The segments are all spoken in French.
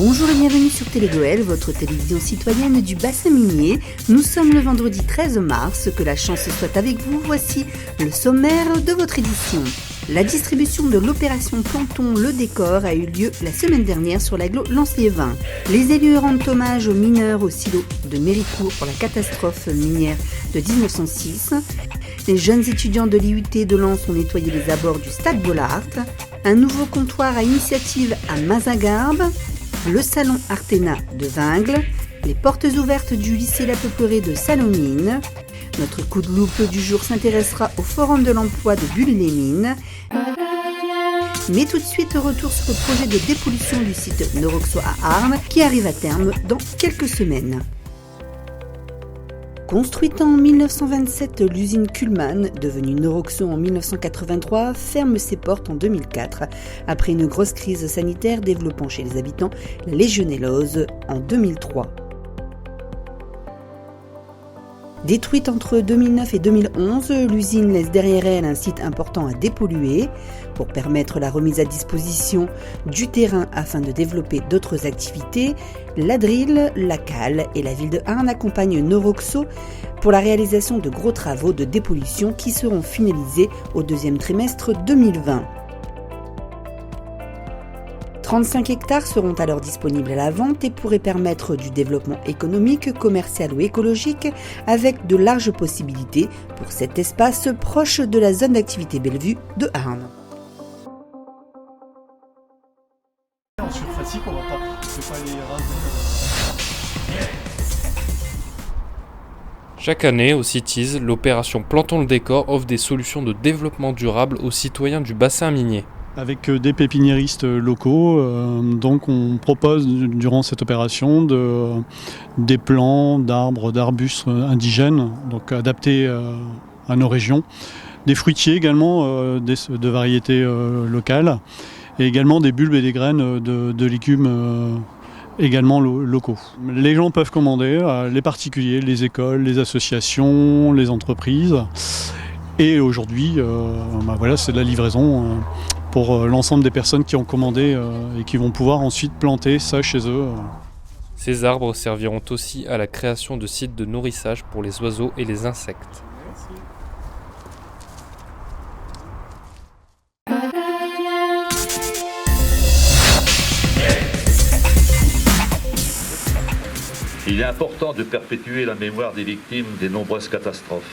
Bonjour et bienvenue sur Télégoël, votre télévision citoyenne du bassin minier. Nous sommes le vendredi 13 mars, que la chance soit avec vous. Voici le sommaire de votre édition. La distribution de l'opération Plantons le décor a eu lieu la semaine dernière sur l'agglo Lens-Liévin. Les élus rendent hommage aux mineurs au silo de Méricourt pour la catastrophe minière de 1906. Les jeunes étudiants de l'IUT de Lens ont nettoyé les abords du stade Bollaert. Un nouveau comptoir à initiative à Mazingarbe. Le salon Artena de Vingles. Les portes ouvertes du lycée La Peuplerée de Salomine. Notre coup de loupe du jour s'intéressera au Forum de l'emploi de Bulle-les-Mines. Mais tout de suite, retour sur le projet de dépollution du site Neuroxo à Arles qui arrive à terme dans quelques semaines. Construite en 1927, l'usine Kuhlmann, devenue Neuroxo en 1983, ferme ses portes en 2004, après une grosse crise sanitaire développant chez les habitants la légionellose en 2003. Détruite entre 2009 et 2011, l'usine laisse derrière elle un site important à dépolluer. Pour permettre la remise à disposition du terrain afin de développer d'autres activités, l'Adril, la CAL et la ville de Arles accompagnent Neuroxo pour la réalisation de gros travaux de dépollution qui seront finalisés au deuxième trimestre 2020. 35 hectares seront alors disponibles à la vente et pourraient permettre du développement économique, commercial ou écologique avec de larges possibilités pour cet espace proche de la zone d'activité Bellevue de Arles. En surface, on va pas les raser. Chaque année, au CITES, l'opération Plantons le décor offre des solutions de développement durable aux citoyens du bassin minier. Avec des pépiniéristes locaux, donc on propose durant cette opération des plants d'arbres, d'arbustes indigènes, donc adaptés à nos régions. Des fruitiers également, de variétés locales, et également des bulbes et des graines de légumes également locaux. Les gens peuvent commander, les particuliers, les écoles, les associations, les entreprises. Et aujourd'hui, c'est de la livraison pour l'ensemble des personnes qui ont commandé et qui vont pouvoir ensuite planter ça chez eux. Ces arbres serviront aussi à la création de sites de nourrissage pour les oiseaux et les insectes. Il est important de perpétuer la mémoire des victimes des nombreuses catastrophes.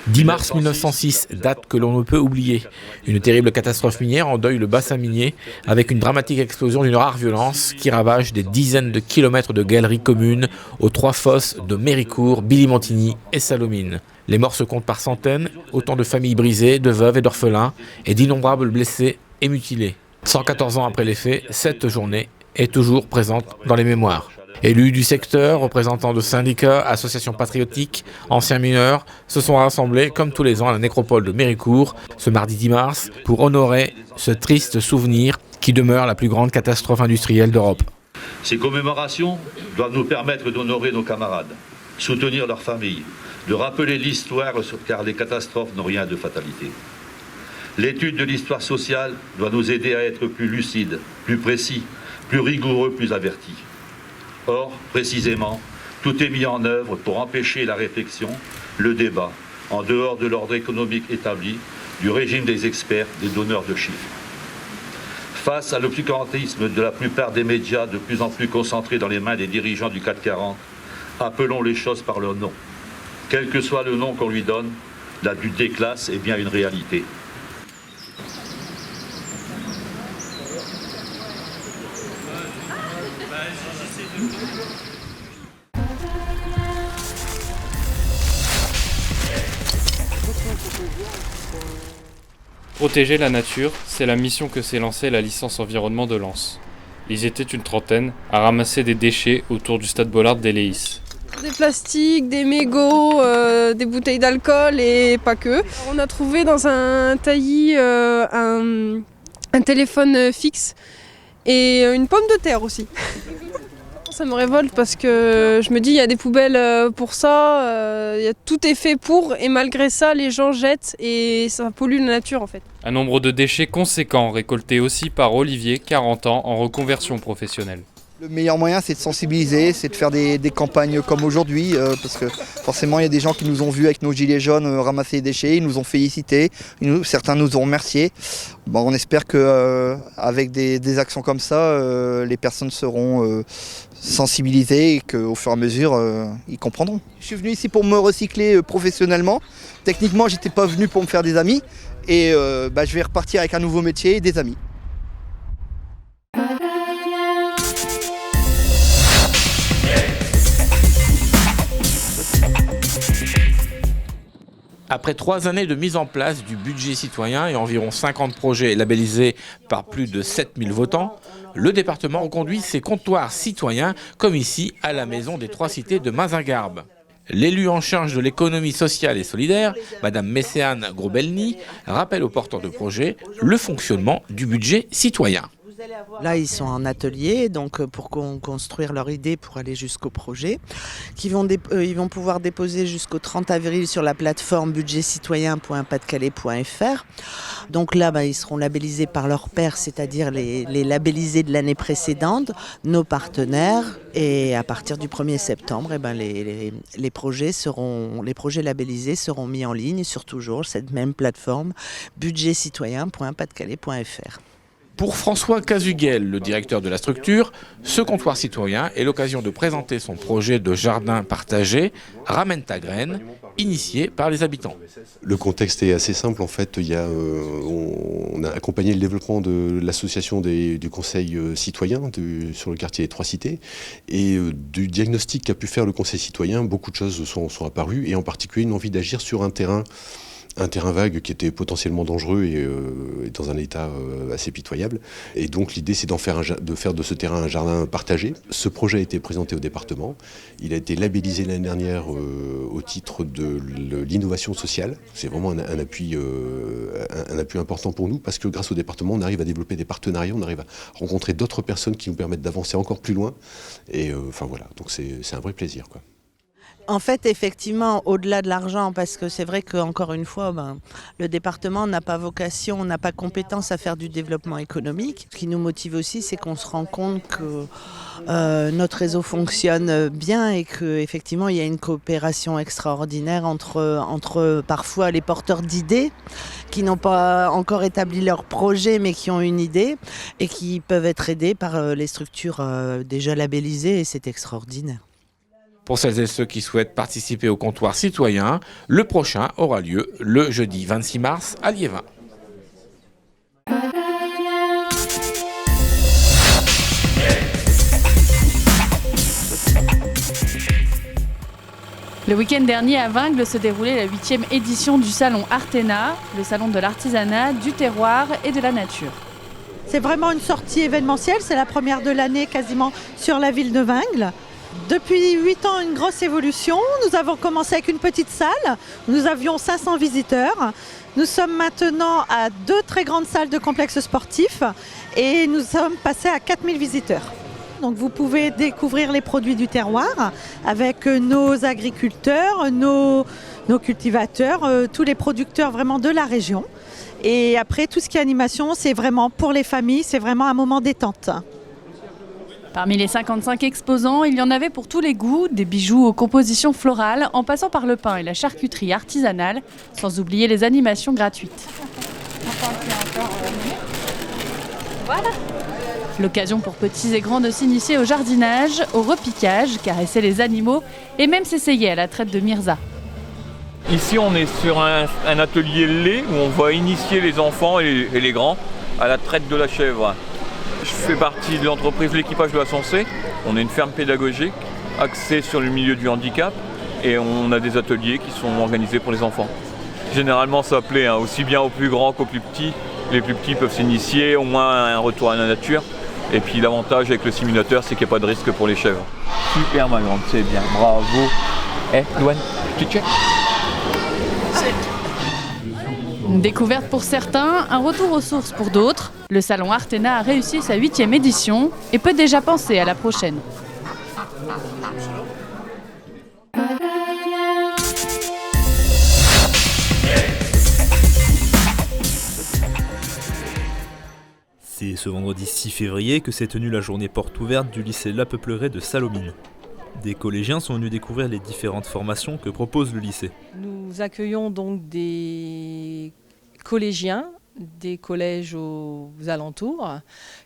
10 mars 1906, date que l'on ne peut oublier. Une terrible catastrophe minière endeuille le bassin minier avec une dramatique explosion d'une rare violence qui ravage des dizaines de kilomètres de galeries communes aux 3 fosses de Méricourt, Billy-Montigny et Salomine. Les morts se comptent par centaines, autant de familles brisées, de veuves et d'orphelins et d'innombrables blessés et mutilés. 114 ans après les faits, cette journée est toujours présente dans les mémoires. Élus du secteur, représentants de syndicats, associations patriotiques, anciens mineurs, se sont rassemblés comme tous les ans à la nécropole de Méricourt, ce mardi 10 mars, pour honorer ce triste souvenir qui demeure la plus grande catastrophe industrielle d'Europe. Ces commémorations doivent nous permettre d'honorer nos camarades, soutenir leurs familles, de rappeler l'histoire car les catastrophes n'ont rien de fatalité. L'étude de l'histoire sociale doit nous aider à être plus lucides, plus précis, plus rigoureux, plus avertis. Or, précisément, tout est mis en œuvre pour empêcher la réflexion, le débat, en dehors de l'ordre économique établi, du régime des experts, des donneurs de chiffres. Face à l'obscurantisme de la plupart des médias de plus en plus concentrés dans les mains des dirigeants du CAC 40, appelons les choses par leur nom. Quel que soit le nom qu'on lui donne, la lutte des classes est bien une réalité. Protéger la nature, c'est la mission que s'est lancée la licence environnement de Lens. Ils étaient une trentaine à ramasser des déchets autour du stade Bollaert d'Éléis. Des plastiques, des mégots, des bouteilles d'alcool et pas que. On a trouvé dans un taillis un téléphone fixe et une pomme de terre aussi. Ça me révolte parce que je me dis il y a des poubelles pour ça, tout est fait pour et malgré ça les gens jettent et ça pollue la nature en fait. Un nombre de déchets conséquent récolté aussi par Olivier, 40 ans, en reconversion professionnelle. Le meilleur moyen, c'est de sensibiliser, c'est de faire des campagnes comme aujourd'hui, parce que forcément, il y a des gens qui nous ont vus avec nos gilets jaunes ramasser les déchets, ils nous ont félicités, certains nous ont remerciés. Bon, on espère qu'avec des actions comme ça, les personnes seront sensibilisées et qu'au fur et à mesure, ils comprendront. Je suis venu ici pour me recycler professionnellement. Techniquement, je n'étais pas venu pour me faire des amis, et je vais repartir avec un nouveau métier et des amis. Après 3 années de mise en place du budget citoyen et environ 50 projets labellisés par plus de 7000 votants, le département reconduit ses comptoirs citoyens, comme ici à la Maison des Trois Cités de Mazingarbe. L'élu en charge de l'économie sociale et solidaire, Madame Messéane Grobelny, rappelle aux porteurs de projets le fonctionnement du budget citoyen. Là, ils sont en atelier, donc pour construire leur idée pour aller jusqu'au projet, ils vont pouvoir déposer jusqu'au 30 avril sur la plateforme budgetcitoyen.pasdecalais.fr. Donc là, ils seront labellisés par leurs pairs, c'est-à-dire les labellisés de l'année précédente, nos partenaires, et à partir du 1er septembre, les projets labellisés seront mis en ligne sur toujours cette même plateforme budgetcitoyen.pasdecalais.fr. Pour François Casuguel, le directeur de la structure, ce comptoir citoyen est l'occasion de présenter son projet de jardin partagé « Ramène ta graine », initié par les habitants. Le contexte est assez simple. En fait, on a accompagné le développement de l'association du conseil citoyen sur le quartier des Trois Cités. Et du diagnostic qu'a pu faire le conseil citoyen, beaucoup de choses sont apparues, et en particulier une envie d'agir sur un terrain vague qui était potentiellement dangereux et dans un état assez pitoyable. Et donc l'idée, c'est de faire de ce terrain un jardin partagé. Ce projet a été présenté au département. Il a été labellisé l'année dernière au titre de l'innovation sociale. C'est vraiment un appui important pour nous, parce que grâce au département, on arrive à développer des partenariats, on arrive à rencontrer d'autres personnes qui nous permettent d'avancer encore plus loin. Et voilà, donc c'est un vrai plaisir, quoi. En fait, effectivement, au-delà de l'argent, parce que c'est vrai qu'encore une fois, le département n'a pas vocation, n'a pas compétence à faire du développement économique. Ce qui nous motive aussi, c'est qu'on se rend compte que notre réseau fonctionne bien et qu'effectivement, il y a une coopération extraordinaire entre parfois les porteurs d'idées qui n'ont pas encore établi leur projet, mais qui ont une idée et qui peuvent être aidés par les structures déjà labellisées, et c'est extraordinaire. Pour celles et ceux qui souhaitent participer au comptoir citoyen, le prochain aura lieu le jeudi 26 mars à Liévin. Le week-end dernier à Vingles se déroulait la 8e édition du salon Artena, le salon de l'artisanat, du terroir et de la nature. C'est vraiment une sortie événementielle, c'est la première de l'année quasiment sur la ville de Vingles. Depuis 8 ans, une grosse évolution. Nous avons commencé avec une petite salle. Nous avions 500 visiteurs. Nous sommes maintenant à 2 très grandes salles de complexes sportifs et nous sommes passés à 4000 visiteurs. Donc vous pouvez découvrir les produits du terroir avec nos agriculteurs, nos cultivateurs, tous les producteurs vraiment de la région. Et après, tout ce qui est animation, c'est vraiment pour les familles, c'est vraiment un moment détente. Parmi les 55 exposants, il y en avait pour tous les goûts, des bijoux aux compositions florales, en passant par le pain et la charcuterie artisanale, sans oublier les animations gratuites. Voilà. L'occasion pour petits et grands de s'initier au jardinage, au repiquage, caresser les animaux et même s'essayer à la traite de Myrza. Ici, on est sur un atelier lait où on va initier les enfants et les grands à la traite de la chèvre. Je fais partie de l'entreprise L'équipage de la Sensée. On est une ferme pédagogique axée sur le milieu du handicap et on a des ateliers qui sont organisés pour les enfants. Généralement, ça plaît aussi bien aux plus grands qu'aux plus petits. Les plus petits peuvent s'initier, au moins un retour à la nature. Et puis l'avantage avec le simulateur, c'est qu'il n'y a pas de risque pour les chèvres. Super ma grande, c'est bien, bravo. Louane, tu check. Une découverte pour certains, un retour aux sources pour d'autres. Le salon Artena a réussi sa 8e édition et peut déjà penser à la prochaine. C'est ce vendredi 6 février que s'est tenue la journée porte ouverte du lycée La Peuplerée de Salomine. Des collégiens sont venus découvrir les différentes formations que propose le lycée. Nous accueillons donc des collégiens des collèges aux alentours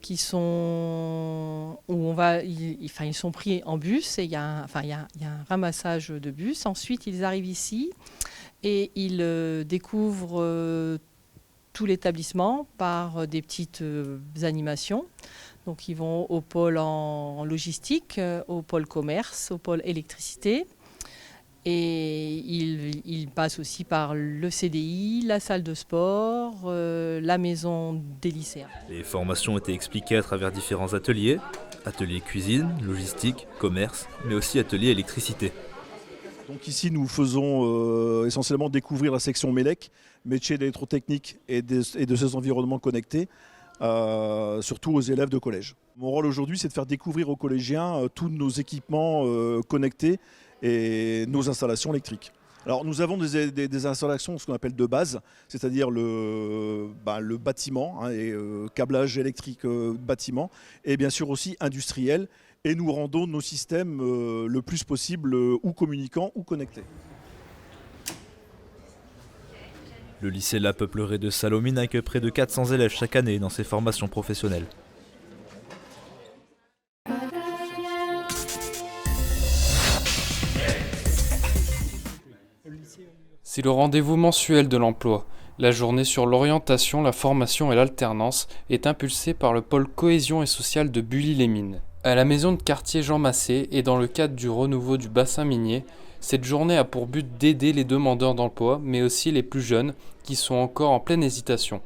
qui sont ils sont pris en bus et il y a un ramassage de bus. Ensuite, ils arrivent ici et ils découvrent tout l'établissement par des petites animations. Donc ils vont au pôle en logistique, au pôle commerce, au pôle électricité. Et ils passent aussi par le CDI, la salle de sport, la maison des lycéens. Les formations ont été expliquées à travers différents ateliers. Atelier cuisine, logistique, commerce, mais aussi atelier électricité. Donc ici, nous faisons essentiellement découvrir la section MELEC, métier d'électrotechnique et de ses environnements connectés, surtout aux élèves de collège. Mon rôle aujourd'hui, c'est de faire découvrir aux collégiens tous nos équipements connectés et nos installations électriques. Alors nous avons des installations, ce qu'on appelle de base, c'est-à-dire le bâtiment et câblage électrique bâtiment, et bien sûr aussi industriel. Et nous rendons nos systèmes le plus possible ou communicants ou connectés. Le lycée La Peuplerée de Salomine accueille près de 400 élèves chaque année dans ses formations professionnelles. C'est le rendez-vous mensuel de l'emploi. La journée sur l'orientation, la formation et l'alternance est impulsée par le pôle cohésion et sociale de Bully-les-Mines. À la maison de quartier Jean Massé et dans le cadre du renouveau du bassin minier, cette journée a pour but d'aider les demandeurs d'emploi, mais aussi les plus jeunes qui sont encore en pleine hésitation.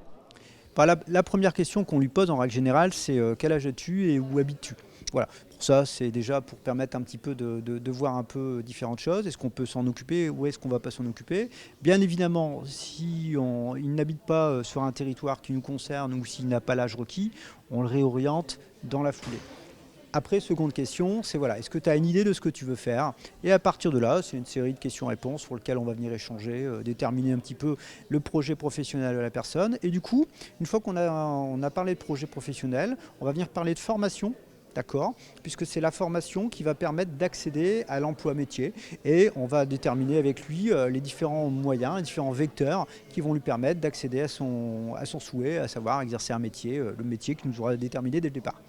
La première question qu'on lui pose en règle générale, c'est quel âge as-tu et où habites-tu ? Voilà. Pour ça, c'est déjà pour permettre un petit peu de voir un peu différentes choses. Est-ce qu'on peut s'en occuper ou est-ce qu'on ne va pas s'en occuper ? Bien évidemment, si il n'habite pas sur un territoire qui nous concerne ou s'il n'a pas l'âge requis, on le réoriente dans la foulée. Après, seconde question, c'est voilà, est-ce que tu as une idée de ce que tu veux faire ? Et à partir de là, c'est une série de questions-réponses sur lesquelles on va venir échanger, déterminer un petit peu le projet professionnel de la personne. Et du coup, une fois qu'on a parlé de projet professionnel, on va venir parler de formation. D'accord, puisque c'est la formation qui va permettre d'accéder à l'emploi métier et on va déterminer avec lui les différents moyens, les différents vecteurs qui vont lui permettre d'accéder à son souhait, à savoir exercer un métier, le métier qui nous aura déterminé dès le départ.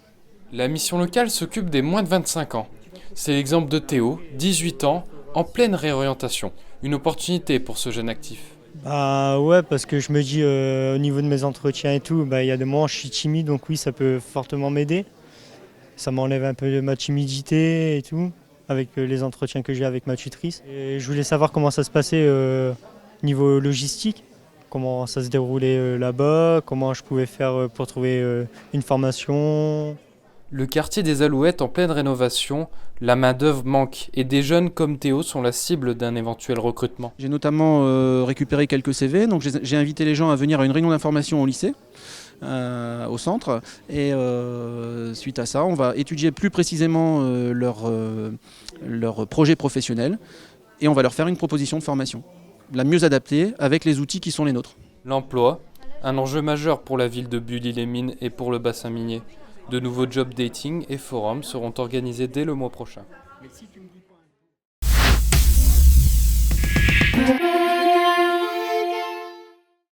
La mission locale s'occupe des moins de 25 ans. C'est l'exemple de Théo, 18 ans, en pleine réorientation. Une opportunité pour ce jeune actif. Ouais, parce que je me dis au niveau de mes entretiens et tout, il y a des moments où je suis timide, donc oui, ça peut fortement m'aider. Ça m'enlève un peu de ma timidité et tout, avec les entretiens que j'ai avec ma tutrice. Et je voulais savoir comment ça se passait niveau logistique, comment ça se déroulait là-bas, comment je pouvais faire pour trouver une formation. Le quartier des Alouettes en pleine rénovation, la main-d'œuvre manque et des jeunes comme Théo sont la cible d'un éventuel recrutement. J'ai notamment récupéré quelques CV, donc j'ai invité les gens à venir à une réunion d'information au lycée. Au centre et suite à ça on va étudier plus précisément leur projet professionnel et on va leur faire une proposition de formation la mieux adaptée avec les outils qui sont les nôtres. L'emploi, un enjeu majeur pour la ville de Bully-les-Mines et pour le bassin minier. De nouveaux job dating et forums seront organisés dès le mois prochain.